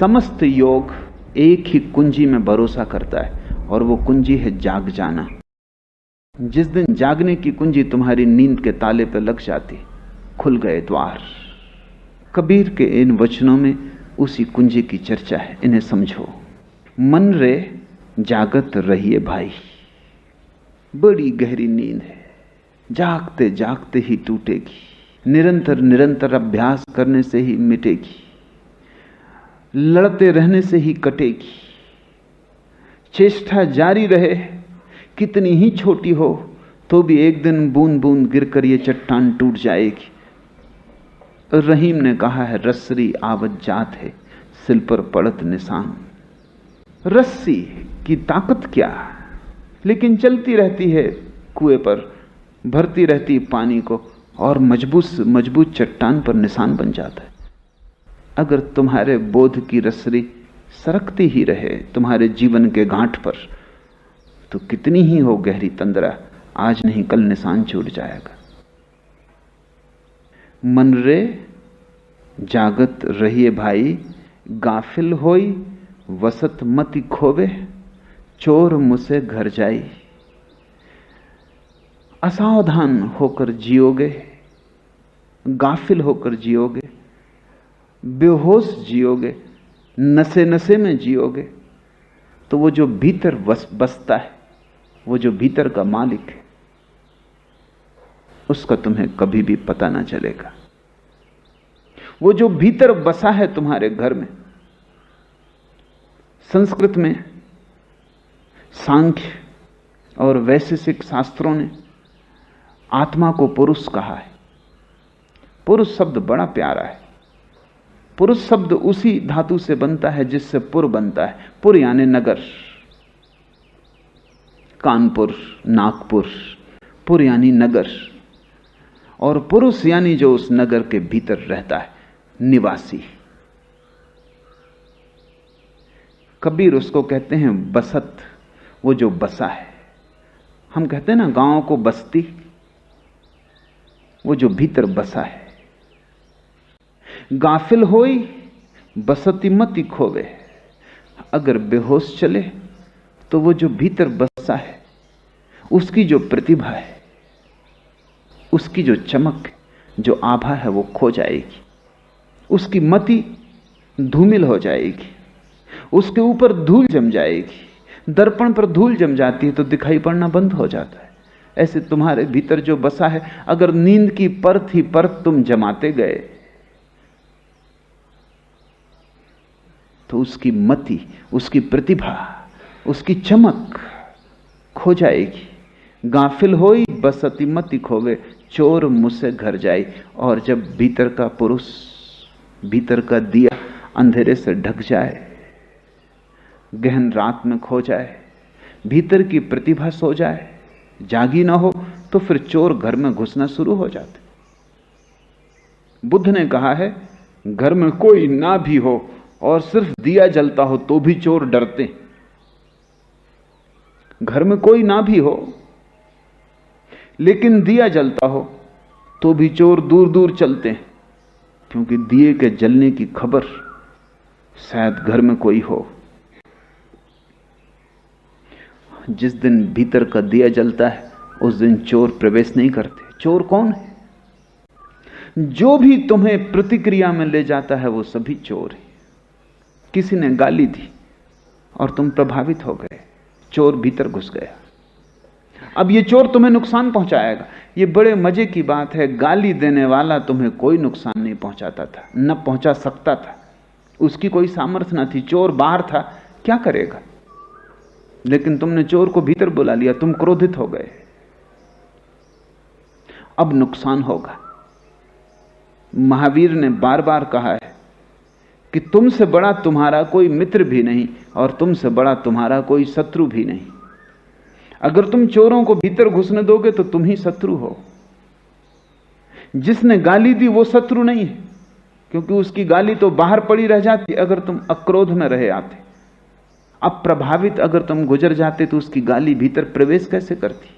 समस्त योग एक ही कुंजी में भरोसा करता है और वो कुंजी है जाग जाना। जिस दिन जागने की कुंजी तुम्हारी नींद के ताले पर लग जाती, खुल गए द्वार। कबीर के इन वचनों में उसी कुंजी की चर्चा है, इन्हें समझो। मन रे जागत रहिए भाई, बड़ी गहरी नींद है, जागते जागते ही टूटेगी, निरंतर निरंतर अभ्यास करने से ही मिटेगी, लड़ते रहने से ही कटेगी। चेष्टा जारी रहे, कितनी ही छोटी हो तो भी एक दिन बूंद बूंद गिरकर ये चट्टान टूट जाएगी। रहीम ने कहा है, रस्सी आवत जात है, सिल पर पड़त निशान। रस्सी की ताकत क्या, लेकिन चलती रहती है कुएं पर, भरती रहती पानी को और मजबूत चट्टान पर निशान बन जाता है। अगर तुम्हारे बोध की रस्सी सरकती ही रहे तुम्हारे जीवन के घाट पर, तो कितनी ही हो गहरी तंद्रा, आज नहीं कल निशान छूट जाएगा। मन रे जागत रहिए भाई, गाफिल होई वसत मति खोवे, चोर मुझसे घर जाई। असावधान होकर जियोगे, गाफिल होकर जियोगे, बेहोश जियोगे, नशे नशे में जियोगे, तो वो जो भीतर बसता है, वो जो भीतर का मालिक है, उसका तुम्हें कभी भी पता ना चलेगा। वो जो भीतर बसा है तुम्हारे घर में, संस्कृत में सांख्य और वैशेषिक शास्त्रों ने आत्मा को पुरुष कहा है। पुरुष शब्द बड़ा प्यारा है। पुरुष शब्द उसी धातु से बनता है जिससे पुर बनता है। पुर यानी नगर, कानपुर, नागपुर। पुर यानी नगर, और पुरुष यानी जो उस नगर के भीतर रहता है, निवासी। कबीर उसको कहते हैं बसत, वो जो बसा है। हम कहते हैं ना गांव को बस्ती, वो जो भीतर बसा है। गाफिल होई बसती मति खोवे, अगर बेहोश चले तो वो जो भीतर बसा है, उसकी जो प्रतिभा है, उसकी जो चमक है, जो आभा है, वो खो जाएगी। उसकी मति धूमिल हो जाएगी, उसके ऊपर धूल जम जाएगी। दर्पण पर धूल जम जाती है तो दिखाई पड़ना बंद हो जाता है। ऐसे तुम्हारे भीतर जो बसा है, अगर नींद की परत ही परत तुम जमाते गए तो उसकी मति, उसकी प्रतिभा, उसकी चमक खो जाएगी। गाफिल होई बसती मति खोवे, चोर मुझसे घर जाई। और जब भीतर का पुरुष, भीतर का दिया अंधेरे से ढक जाए, गहन रात में खो जाए, भीतर की प्रतिभा सो जाए, जागी ना हो, तो फिर चोर घर में घुसना शुरू हो जाते। बुद्ध ने कहा है, घर में कोई ना भी हो और सिर्फ दिया जलता हो तो भी चोर डरते। घर में कोई ना भी हो लेकिन दिया जलता हो तो भी चोर दूर दूर चलते हैं, क्योंकि दिए के जलने की खबर शायद घर में कोई हो। जिस दिन भीतर का दिया जलता है, उस दिन चोर प्रवेश नहीं करते। चोर कौन है? जो भी तुम्हें प्रतिक्रिया में ले जाता है वो सभी चोर है। किसी ने गाली दी और तुम प्रभावित हो गए, चोर भीतर घुस गया। अब ये चोर तुम्हें नुकसान पहुंचाएगा। ये बड़े मजे की बात है, गाली देने वाला तुम्हें कोई नुकसान नहीं पहुंचाता था, न पहुंचा सकता था, उसकी कोई सामर्थ्य न थी। चोर बाहर था, क्या करेगा? लेकिन तुमने चोर को भीतर बुला लिया, तुम क्रोधित हो गए। अब नुकसान होगा। महावीर ने बार बार कहा है कि तुमसे बड़ा तुम्हारा कोई मित्र भी नहीं और तुमसे बड़ा तुम्हारा कोई शत्रु भी नहीं। अगर तुम चोरों को भीतर घुसने दोगे तो तुम ही शत्रु हो। जिसने गाली दी वो शत्रु नहीं है, क्योंकि उसकी गाली तो बाहर पड़ी रह जाती अगर तुम अक्रोध में रहे आते। अब प्रभावित अगर तुम गुजर जाते तो उसकी गाली भीतर प्रवेश कैसे करती?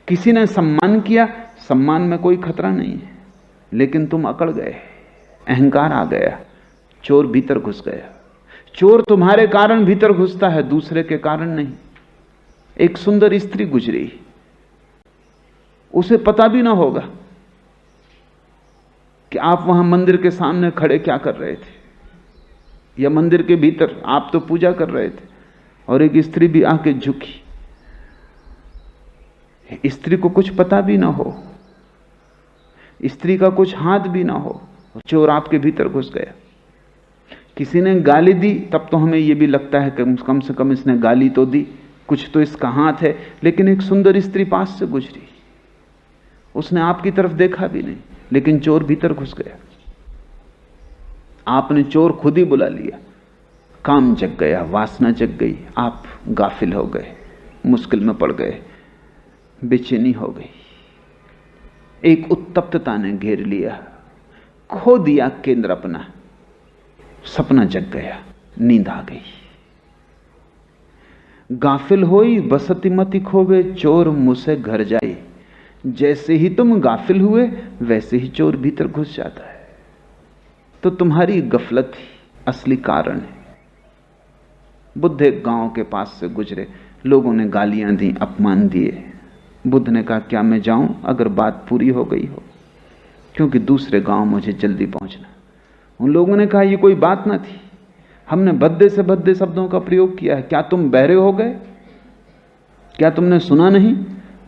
किसी ने सम्मान किया, सम्मान में कोई खतरा नहीं है, लेकिन तुम अकड़ गए, अहंकार आ गया, चोर भीतर घुस गया। चोर तुम्हारे कारण भीतर घुसता है, दूसरे के कारण नहीं। एक सुंदर स्त्री गुजरी, उसे पता भी ना होगा कि आप वहां मंदिर के सामने खड़े क्या कर रहे थे, या मंदिर के भीतर आप तो पूजा कर रहे थे, और एक स्त्री भी आके झुकी। स्त्री को कुछ पता भी ना हो, स्त्री का कुछ हाथ भी ना हो, चोर आपके भीतर घुस गया। किसी ने गाली दी तब तो हमें यह भी लगता है कि कम से कम इसने गाली तो दी, कुछ तो इसका हाथ है। लेकिन एक सुंदर स्त्री पास से गुजरी, उसने आपकी तरफ देखा भी नहीं, लेकिन चोर भीतर घुस गया। आपने चोर खुद ही बुला लिया, काम जग गया, वासना जग गई, आप गाफिल हो गए, मुश्किल में पड़ गए, बेचैनी हो गई, एक उत्तप्तता ने घेर लिया, खो दिया केंद्र अपना, सपना जग गया, नींद आ गई। गाफिल होई बसती मति खोवे, चोर मुझसे घर जाए। जैसे ही तुम गाफिल हुए वैसे ही चोर भीतर घुस जाता है। तो तुम्हारी गफलत ही असली कारण है। बुद्ध एक गांव के पास से गुजरे, लोगों ने गालियां दी, अपमान दिए। बुद्ध ने कहा, क्या मैं जाऊं अगर बात पूरी हो गई हो, क्योंकि दूसरे गांव मुझे जल्दी पहुंचना। उन लोगों ने कहा, यह कोई बात ना थी, हमने भद्दे से भद्दे शब्दों का प्रयोग किया है, क्या तुम बहरे हो गए, क्या तुमने सुना नहीं?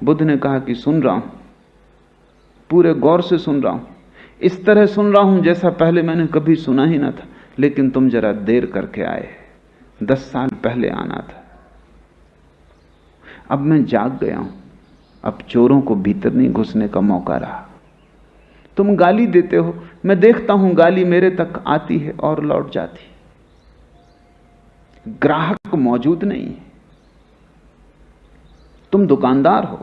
बुद्ध ने कहा कि सुन रहा हूं, पूरे गौर से सुन रहा हूं, इस तरह सुन रहा हूं जैसा पहले मैंने कभी सुना ही ना था, लेकिन तुम जरा देर करके आए, 10 साल पहले आना था। अब मैं जाग गया हूं, अब चोरों को भीतर नहीं घुसने का मौका रहा। तुम गाली देते हो, मैं देखता हूं गाली मेरे तक आती है और लौट जाती, ग्राहक मौजूद नहीं है। तुम दुकानदार हो,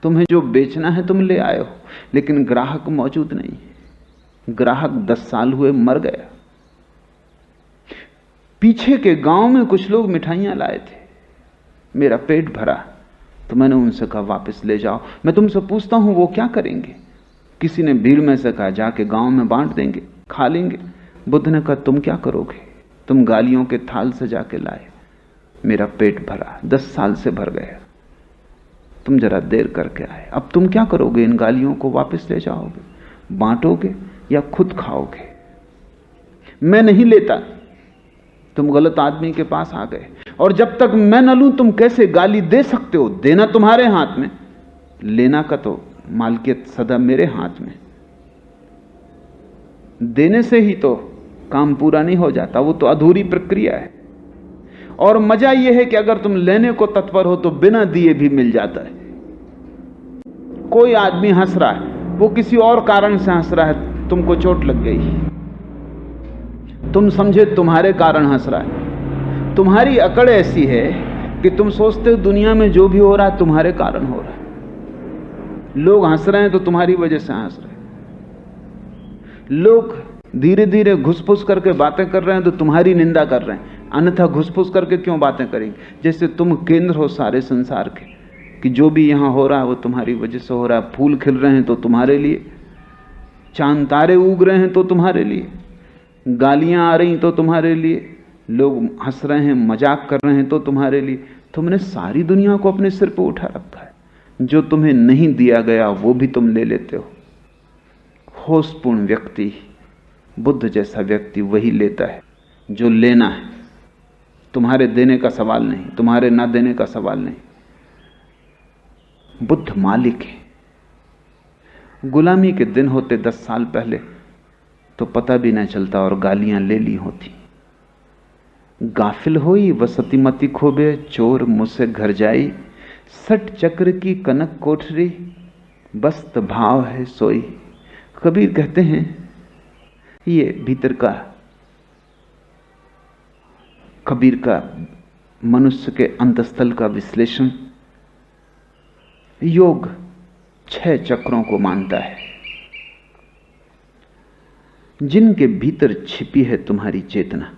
तुम्हें जो बेचना है तुम ले आए हो, लेकिन ग्राहक मौजूद नहीं है। ग्राहक 10 साल हुए मर गया। पीछे के गांव में कुछ लोग मिठाइयां लाए थे, मेरा पेट भरा, तो मैंने उनसे कहा वापस ले जाओ। मैं तुमसे पूछता हूं वो क्या करेंगे? किसी ने भीड़ में से कहा जाके गांव में बांट देंगे, खा लेंगे। बुद्ध ने कहा तुम क्या करोगे? तुम गालियों के थाल से जाके लाए, मेरा पेट भरा, 10 साल से भर गया, तुम जरा देर करके आए, अब तुम क्या करोगे? इन गालियों को वापस ले जाओगे, बांटोगे या खुद खाओगे? मैं नहीं लेता, तुम गलत आदमी के पास आ गए, और जब तक मैं न लूं तुम कैसे गाली दे सकते हो? देना तुम्हारे हाथ में, लेना का तो मालकियत सदा मेरे हाथ में। देने से ही तो काम पूरा नहीं हो जाता, वो तो अधूरी प्रक्रिया है। और मजा यह है कि अगर तुम लेने को तत्पर हो तो बिना दिए भी मिल जाता है। कोई आदमी हंस रहा है, वो किसी और कारण से हंस रहा है, तुमको चोट लग गई, तुम समझे तुम्हारे कारण हंस रहा है। तुम्हारी अकड़ ऐसी है कि तुम सोचते हो दुनिया में जो भी हो रहा है तुम्हारे कारण हो रहा है। लोग हंस रहे हैं तो तुम्हारी वजह से हंस रहे हैं, लोग धीरे धीरे घुसपुस करके बातें कर रहे हैं तो तुम्हारी निंदा कर रहे हैं, अन्यथा घुसपुस करके क्यों बातें करेंगे? जैसे तुम केंद्र हो सारे संसार के, कि जो भी यहां हो रहा है वो तुम्हारी वजह से हो रहा है। फूल खिल रहे हैं तो तुम्हारे लिए, चांद तारे उग रहे हैं तो तुम्हारे लिए, गालियां आ रही तो तुम्हारे लिए, लोग हंस रहे हैं, मजाक कर रहे हैं तो तुम्हारे लिए। तुमने सारी दुनिया को अपने सिर पर उठा रखा है, जो तुम्हें नहीं दिया गया वो भी तुम ले लेते हो। होशपूर्ण व्यक्ति, बुद्ध जैसा व्यक्ति वही लेता है जो लेना है। तुम्हारे देने का सवाल नहीं, तुम्हारे ना देने का सवाल नहीं। बुद्ध मालिक है। गुलामी के दिन होते 10 साल पहले तो पता भी ना चलता और गालियां ले ली होती। गाफिल होई वसती मति खोबे, चोर मुझसे घर जाई। 60 चक्र की कनक कोठरी, बस्त भाव है सोई। कबीर कहते हैं ये भीतर का, कबीर का मनुष्य के अंतस्थल का विश्लेषण योग 6 चक्रों को मानता है, जिनके भीतर छिपी है तुम्हारी चेतना।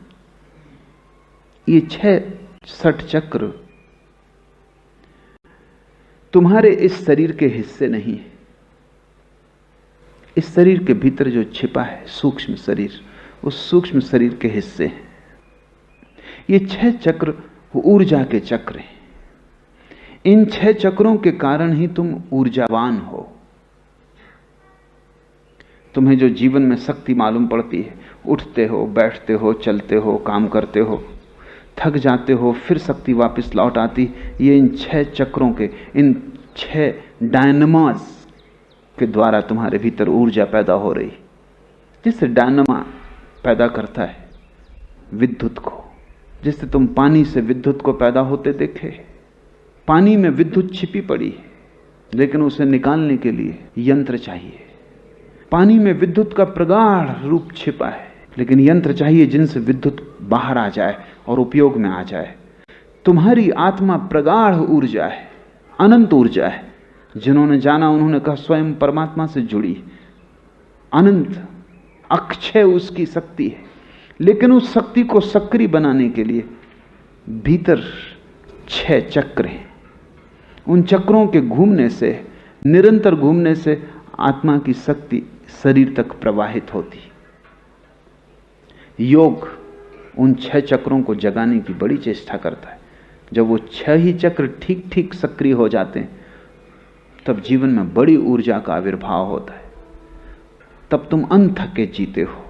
ये 60 चक्र तुम्हारे इस शरीर के हिस्से नहीं है। इस शरीर के भीतर जो छिपा है सूक्ष्म शरीर, उस सूक्ष्म शरीर के हिस्से हैं। ये 6 चक्र ऊर्जा के चक्र हैं। इन 6 चक्रों के कारण ही तुम ऊर्जावान हो। तुम्हें जो जीवन में शक्ति मालूम पड़ती है, उठते हो, बैठते हो, चलते हो, काम करते हो, थक जाते हो, फिर शक्ति वापस लौट आती, ये इन 6 चक्रों के, इन 6 डायनामास के द्वारा तुम्हारे भीतर ऊर्जा पैदा हो रही। जिससे डायनामा पैदा करता है विद्युत को, जिससे तुम पानी से विद्युत को पैदा होते देखे। पानी में विद्युत छिपी पड़ी है, लेकिन उसे निकालने के लिए यंत्र चाहिए। पानी में विद्युत का प्रगाढ़ रूप छिपा है, लेकिन यंत्र चाहिए जिनसे विद्युत बाहर आ जाए और उपयोग में आ जाए। तुम्हारी आत्मा प्रगाढ़ ऊर्जा है, अनंत ऊर्जा है। जिन्होंने जाना उन्होंने कहा स्वयं परमात्मा से जुड़ी, अनंत अक्षय उसकी शक्ति है। लेकिन उस शक्ति को सक्रिय बनाने के लिए भीतर 6 चक्र हैं। उन चक्रों के घूमने से, निरंतर घूमने से आत्मा की शक्ति शरीर तक प्रवाहित होती। योग उन 6 चक्रों को जगाने की बड़ी चेष्टा करता है। जब वो 6 ही चक्र ठीक ठीक सक्रिय हो जाते हैं, तब जीवन में बड़ी ऊर्जा का आविर्भाव होता है। तब तुम अनथके जीते हो।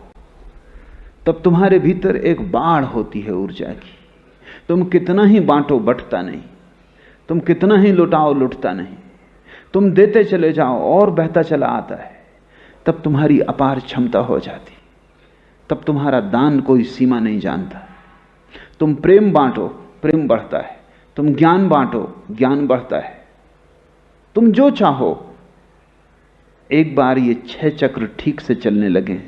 तब तुम्हारे भीतर एक बाढ़ होती है ऊर्जा की। तुम कितना ही बांटो बंटता नहीं, तुम कितना ही लुटाओ लुटता नहीं, तुम देते चले जाओ और बहता चला आता है। तब तुम्हारी अपार क्षमता हो जाती। तब तुम्हारा दान कोई सीमा नहीं जानता। तुम प्रेम बांटो, प्रेम बढ़ता है। तुम ज्ञान बांटो, ज्ञान बढ़ता है। तुम जो चाहो, एक बार ये 6 चक्र ठीक से चलने लगे